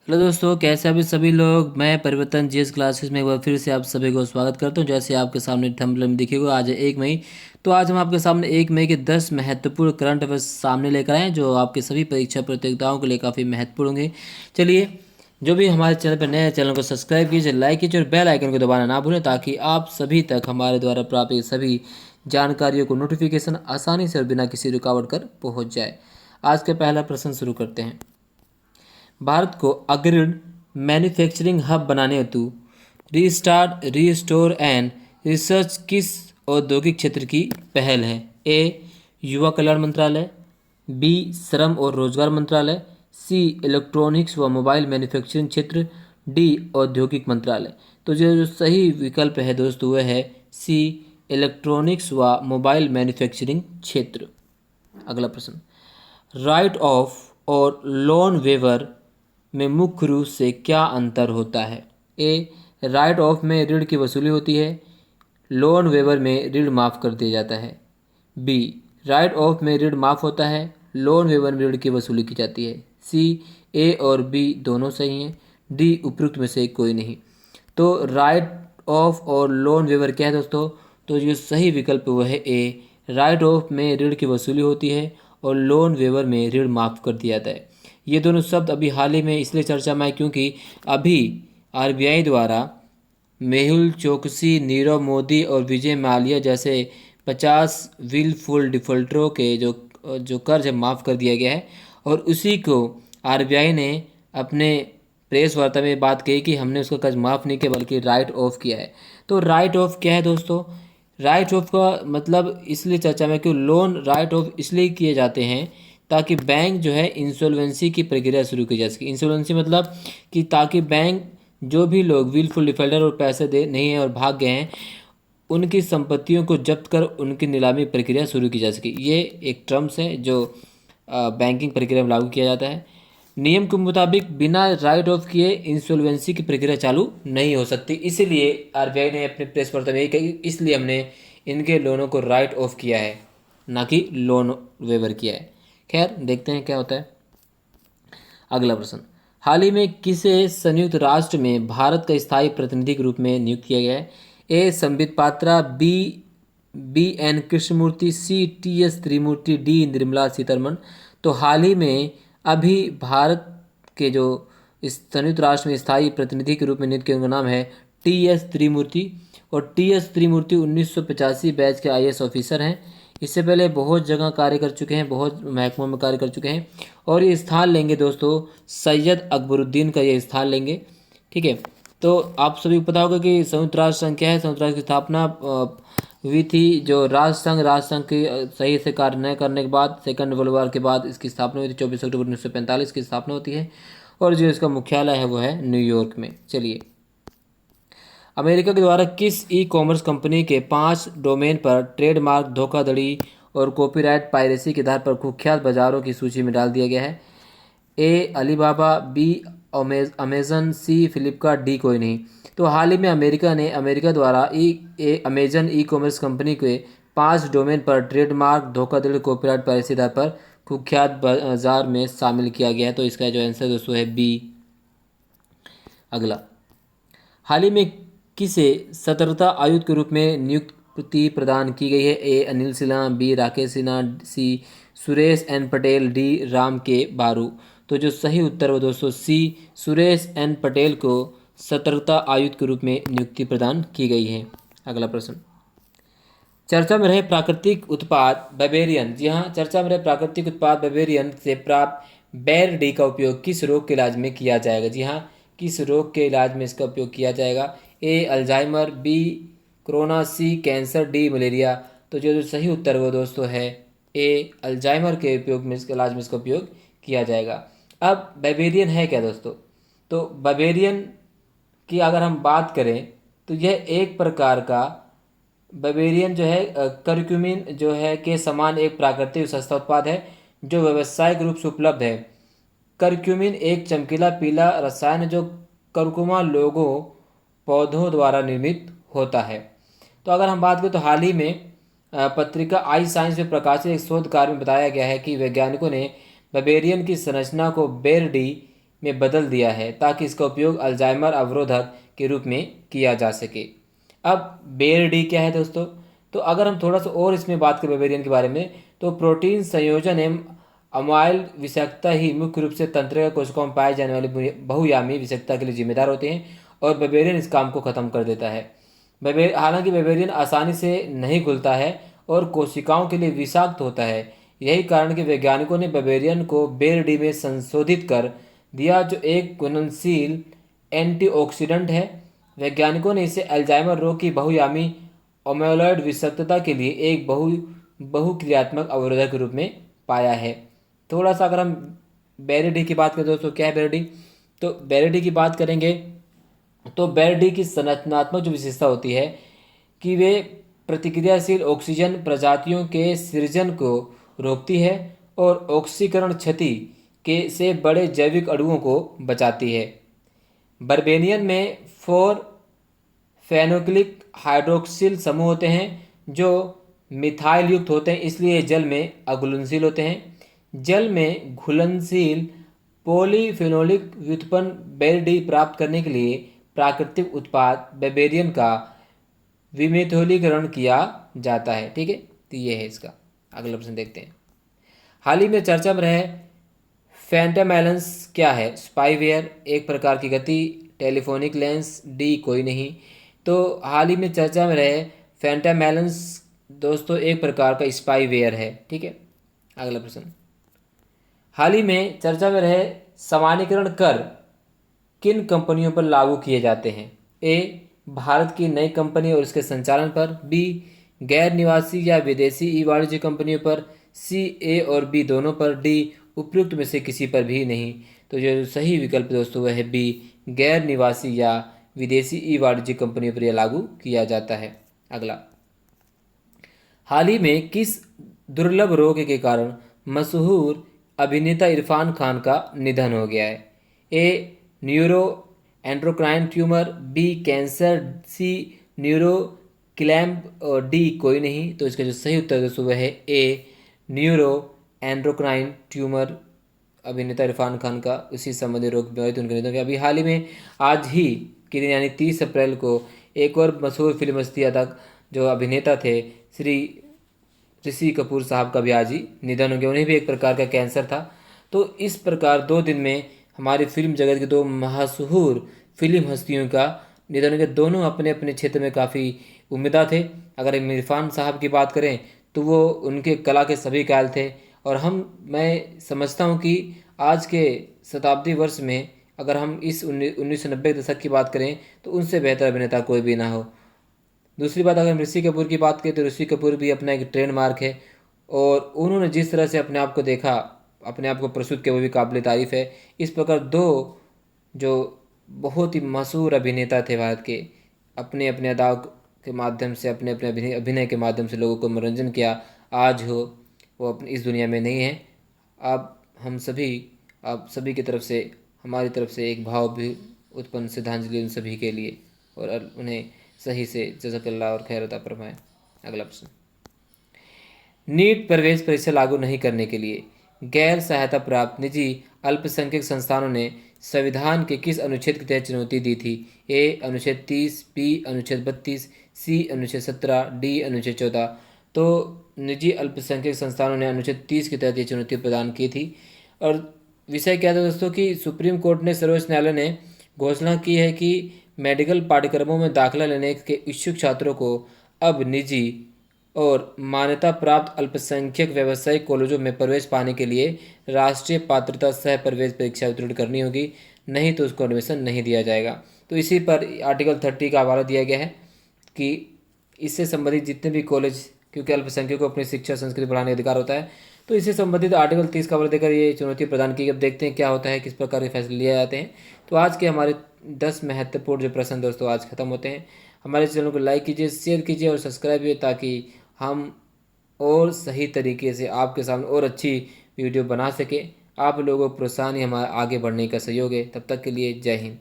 Hello दोस्तों, कैसे अभी सभी लोग। मैं परिवर्तन जीएस क्लासेस में एक बार फिर से आप सभी को स्वागत करता हूं। जैसे आपके सामने थंबनेल में दिखेगा, आज है 1 मई। तो आज हम आपके सामने 1 मई के 10 महत्वपूर्ण करंट अफेयर्स सामने लेकर आए हैं, जो आपके सभी परीक्षा प्रतियोगिताओं के लिए काफ़ी महत्वपूर्ण होंगे। चलिए, जो भी हमारे चैनल पर नए हैं, चैनल को सब्सक्राइब कीजिए, लाइक कीजिए और बेल आइकन को दबाना ना भूलें, ताकि आप सभी तक हमारे द्वारा प्राप्त ये सभी जानकारियों को नोटिफिकेशन आसानी से और बिना किसी रुकावट कर पहुँच जाए। आज का पहला प्रश्न शुरू करते हैं। भारत को अग्रणी मैन्युफैक्चरिंग हब बनाने हेतु रीस्टार्ट रीस्टोर एंड रिसर्च किस औद्योगिक क्षेत्र की पहल है? ए, युवा कल्याण मंत्रालय। बी, श्रम और रोजगार मंत्रालय। सी, इलेक्ट्रॉनिक्स व मोबाइल मैन्युफैक्चरिंग क्षेत्र। डी, औद्योगिक मंत्रालय। तो जो सही विकल्प है दोस्तों, वह है सी, इलेक्ट्रॉनिक्स व मोबाइल मैन्युफैक्चरिंग क्षेत्र। अगला प्रश्न। राइट ऑफ और लोन वेवर में मुख्य रूप से क्या अंतर होता है? ए, राइट ऑफ में ऋण की वसूली होती है, लोन वेवर में ऋण माफ़ कर दिया जाता है। बी, राइट ऑफ में ऋण माफ़ होता है, लोन वेवर में ऋण की वसूली की जाती है। सी, ए और बी दोनों सही हैं। डी, उपयुक्त में से कोई नहीं। तो राइट ऑफ और लोन वेवर क्या है दोस्तों? तो जो सही विकल्प वो है ए, राइट ऑफ में ऋण की वसूली होती है और लोन वेवर में ऋण माफ़ कर दिया जाता है। ये दोनों शब्द अभी हाल ही में इसलिए चर्चा में आए क्योंकि अभी आरबीआई द्वारा मेहुल चोकसी, नीरव मोदी और विजय माल्या जैसे 50 विलफुल डिफॉल्टरों के जो जो कर्ज है माफ़ कर दिया गया है। और उसी को आरबीआई ने अपने प्रेस वार्ता में बात कही कि हमने उसका कर्ज माफ़ नहीं किया बल्कि राइट ऑफ किया है। तो राइट ऑफ क्या है दोस्तों? राइट ऑफ का मतलब इसलिए चर्चा में कि लोन राइट ऑफ इसलिए किए जाते हैं ताकि बैंक जो है इंसॉल्वेंसी की प्रक्रिया शुरू की जा सके। इंसॉल्वेंसी मतलब कि ताकि बैंक, जो भी लोग विलफुल डिफॉल्टर और पैसे दे नहीं हैं और भाग गए हैं, उनकी संपत्तियों को जब्त कर उनकी नीलामी प्रक्रिया शुरू की जा सके। ये एक टर्म्स है जो बैंकिंग प्रक्रिया में लागू किया जाता है। नियम के मुताबिक बिना राइट ऑफ किए इंसॉल्वेंसी की प्रक्रिया चालू नहीं हो सकती। इसीलिए आरबीआई ने अपने प्रेस वार्ता में यही कही, इसलिए हमने इनके लोनों को राइट ऑफ किया है, ना कि लोन वेवर किया है। खैर, देखते हैं क्या होता है। अगला प्रश्न। हाल ही में किसे संयुक्त राष्ट्र में भारत का स्थायी प्रतिनिधि के रूप में नियुक्त किया गया है? A, Sambit Patra. B, B N Krishnamurthy. C, T S Trimurti. D, Nirmala Sitharaman. तो हाल ही में अभी भारत के जो इस संयुक्त राष्ट्र में स्थायी प्रतिनिधि के रूप में नियुक्त किए उनका नाम है टी एस त्रिमूर्ति। और टी एस त्रिमूर्ति 1985 बैच के आईएएस ऑफिसर हैं। इससे पहले बहुत जगह कार्य कर चुके हैं, बहुत महकमों में कार्य कर चुके हैं। और ये स्थान लेंगे दोस्तों, सैयद अकबरुद्दीन का ये स्थान लेंगे। ठीक है। तो आप सभी को पता होगा कि संयुक्त राष्ट्र संघ क्या है। संयुक्त राष्ट्र की स्थापना हुई थी, जो राष्ट्र संघ की सही से कार्य न करने के बाद, सेकंड वर्ल्ड वॉर के बाद इसकी स्थापना हुई थी। 24 अक्टूबर 1945 की स्थापना होती है। और जो इसका मुख्यालय है वो है न्यूयॉर्क में। चलिए, अमेरिका के द्वारा किस ई कॉमर्स कंपनी के 5 डोमेन पर ट्रेडमार्क धोखाधड़ी और कॉपीराइट पायरेसी के आधार पर कुख्यात बाजारों की सूची में डाल दिया गया है? A, Alibaba. B, Amazon. C, Flipkart. D, कोई नहीं। तो हाल ही में अमेरिका द्वारा अमेजन ई कॉमर्स कंपनी के 5 डोमेन पर ट्रेडमार्क धोखाधड़ी कॉपीराइट पायरेसी के आधार पर कुख्यात बाजार में शामिल किया गया है। तो इसका जो आंसर दोस्तों है बी। अगला। हाल ही में किसे सतर्कता आयुक्त के रूप में नियुक्ति प्रदान की गई है? ए, अनिल सिन्हा। बी, राकेश सिन्हा। सी, सुरेश एन पटेल। डी, राम के बारू। तो जो सही उत्तर हो दोस्तों सी, सुरेश एन पटेल को सतर्कता आयुक्त के रूप में नियुक्ति प्रदान की गई है। अगला प्रश्न। चर्चा में रहे प्राकृतिक उत्पाद बावेरियन। जी हाँ, चर्चा में रहे प्राकृतिक उत्पाद बावेरियन से प्राप्त बेर डी का उपयोग किस रोग के इलाज में किया जाएगा? जी हाँ, किस रोग के इलाज में इसका उपयोग किया जाएगा? A, Alzheimer. B, corona. C, cancer. D, malaria. तो जो सही उत्तर वो दोस्तों है ए, अल्जाइमर के उपयोग में इसके इलाज में इसका उपयोग किया जाएगा। अब बावेरियन है क्या दोस्तों? तो बावेरियन की अगर हम बात करें तो यह एक प्रकार का बावेरियन जो है करक्यूमिन जो है के समान एक प्राकृतिक सस्ता उत्पाद है जो व्यावसायिक रूप से उपलब्ध है। करक्यूमिन एक चमकीला पीला रसायन है जो करकुमा लोगों पौधों द्वारा निर्मित होता है। तो अगर हम बात करें तो हाल ही में पत्रिका आई साइंस में प्रकाशित एक शोध कार्य में बताया गया है कि वैज्ञानिकों ने बावेरियन की संरचना को बेर डी में बदल दिया है ताकि इसका उपयोग अल्जाइमर अवरोधक के रूप में किया जा सके। अब बेर डी क्या है दोस्तों? तो अगर हम थोड़ा सा और इसमें बात करें बेबेरियन के बारे में, तो प्रोटीन संयोजन एवं अमाइल विषाक्तता ही मुख्य रूप से तंत्रिका कोशिकाओं में पाए जाने वाली बहुयामी विषाक्तता के लिए जिम्मेदार होते हैं और बेबेरियन इस काम को खत्म कर देता है। हालांकि बेबेरियन आसानी से नहीं घुलता है और कोशिकाओं के लिए विषाक्त होता है। यही कारण कि वैज्ञानिकों ने बेबेरियन को बेर डी में संशोधित कर दिया, जो एक घुलनशील एंटीऑक्सीडेंट है। वैज्ञानिकों ने इसे अल्जाइमर रोग की बहुयामी अमाइलॉइड विषाक्तता के लिए एक बहुक्रियात्मक अवरोधक के रूप में पाया है। थोड़ा सा अगर हम बेरेडी की बात करें दोस्तों, क्या है बेरेडी? तो बेरेडी की बात करेंगे तो बेरेडी की संरचनात्मक जो विशेषता होती है कि वे प्रतिक्रियाशील ऑक्सीजन प्रजातियों के सृजन को रोकती है और ऑक्सीकरण क्षति के से बड़े जैविक अणुओं को बचाती है। बर्बेनियन में 4 फेनोक्लिक हाइड्रोक्सिल समूह होते हैं जो मिथाइल युक्त होते हैं, इसलिए जल में अघुलनशील होते हैं। जल में घुलनशील पॉलीफेनोलिक व्युत्पन्न बेर-डी प्राप्त करने के लिए प्राकृतिक उत्पाद बेबेरियन का विमेथोलीकरण किया जाता है। ठीक है, तो ये है इसका। अगला प्रश्न देखते हैं। हाल ही में चर्चा में रहे फैंटामेलेंस क्या है? स्पाईवेयर, एक प्रकार की गति, टेलीफोनिक लेंस, डी कोई नहीं। तो हाल ही में चर्चा में रहे फैंटामेलेंस दोस्तों एक प्रकार का स्पाईवेयर है। ठीक है, अगला प्रश्न। हाल ही में चर्चा में रहे सामान्यीकरण कर किन कंपनियों पर लागू किए जाते हैं? ए, भारत की नई कंपनी और उसके संचालन पर। बी, गैर निवासी या विदेशी ई वाणिज्य कंपनियों पर। सी, ए और बी दोनों पर। डी, उपयुक्त में से किसी पर भी नहीं। तो जो सही विकल्प दोस्तों वह है बी, गैर निवासी या विदेशी ई वाणिज्य कंपनियों पर यह लागू किया जाता है। अगला, हाल ही में किस दुर्लभ रोग के कारण मशहूर अभिनेता इरफान खान का निधन हो गया है? A, neuro endocrine tumour. B, cancer. C, neuro clamp और डी कोई नहीं। तो इसका जो सही उत्तर दोस्तों वह है ए, न्यूरो एंड्रोक्राइन ट्यूमर। अभिनेता इरफान खान का उसी संबंधी रोग में उनके निधन हो गया। अभी हाल ही में आज ही के दिन यानी 30 अप्रैल को एक और मशहूर फिल्म हस्ती अदा जो अभिनेता थे श्री ऋषि कपूर साहब का भी आज ही निधन हो गया। उन्हें भी एक प्रकार का कैंसर था। तो इस प्रकार 2 दिन में हमारी फिल्म जगत के 2 मशहूर फिल्म हस्तियों का निधन हो गया। दोनों अपने अपने क्षेत्र में काफ़ी उम्मीदवार थे। अगर इरफान साहब की बात करें तो वो उनके कला के सभी कायल थे और मैं समझता हूँ कि आज के शताब्दी वर्ष में अगर हम इस 1990 के दशक की बात करें तो उनसे बेहतर अभिनेता कोई भी ना हो। दूसरी बात, अगर हम ऋषि कपूर की बात करें तो ऋषि कपूर भी अपना एक ट्रेडमार्क है और उन्होंने जिस तरह से अपने आप को देखा, अपने आप को प्रस्तुत किया, वो भी काबिल तारीफ़ है। इस प्रकार 2 जो बहुत ही मशहूर अभिनेता थे भारत के, अपने अपने अदाओं के माध्यम से, अपने अपने अभिनय के माध्यम से लोगों को मनोरंजन किया, आज हो वो अपनी इस दुनिया में नहीं है। अब आप सभी की तरफ से, हमारी तरफ से एक भाव भी उत्पन्न श्रद्धांजलि उन सभी के लिए और उन्हें सही से जज़ाकल्लाह और खैर अता फरमाएं। अगला प्रश्न, नीट प्रवेश परीक्षा लागू नहीं करने के लिए गैर सहायता प्राप्त निजी अल्पसंख्यक संस्थानों ने संविधान के किस अनुच्छेद के तहत चुनौती दी थी? ए, अनुच्छेद 30। बी, अनुच्छेद 32। सी, अनुच्छेद 17। डी, अनुच्छेद 14। तो निजी अल्पसंख्यक संस्थानों ने अनुच्छेद 30 के तहत ये चुनौती प्रदान की थी। और विषय क्या था दोस्तों कि सुप्रीम कोर्ट ने, सर्वोच्च न्यायालय ने घोषणा की है कि मेडिकल पाठ्यक्रमों में दाखिला लेने के इच्छुक छात्रों को अब निजी और मान्यता प्राप्त अल्पसंख्यक व्यावसायिक कॉलेजों में प्रवेश पाने के लिए राष्ट्रीय पात्रता सह प्रवेश परीक्षा उत्तीर्ण करनी होगी, नहीं तो उसको एडमिशन नहीं दिया जाएगा। तो इसी पर आर्टिकल 30 का हवाला दिया गया है कि इससे संबंधित जितने भी कॉलेज, क्योंकि अल्पसंख्यक को अपनी शिक्षा संस्कृति बढ़ाने का अधिकार होता है, तो इससे संबंधित आर्टिकल 30 का हवाला देकर ये चुनौती प्रदान की। अब देखते हैं क्या होता है, किस प्रकार के फैसले लिए जाते हैं। तो आज के हमारे 10 महत्वपूर्ण जो प्रश्न दोस्तों आज खत्म होते हैं। हमारे चैनल को लाइक कीजिए, शेयर कीजिए और सब्सक्राइब कीजिए ताकि हम और सही तरीके से आपके सामने और अच्छी वीडियो बना सकें। आप लोगों को प्रोत्साहन ही हमारे आगे बढ़ने का सहयोग है। तब तक के लिए जय हिंद।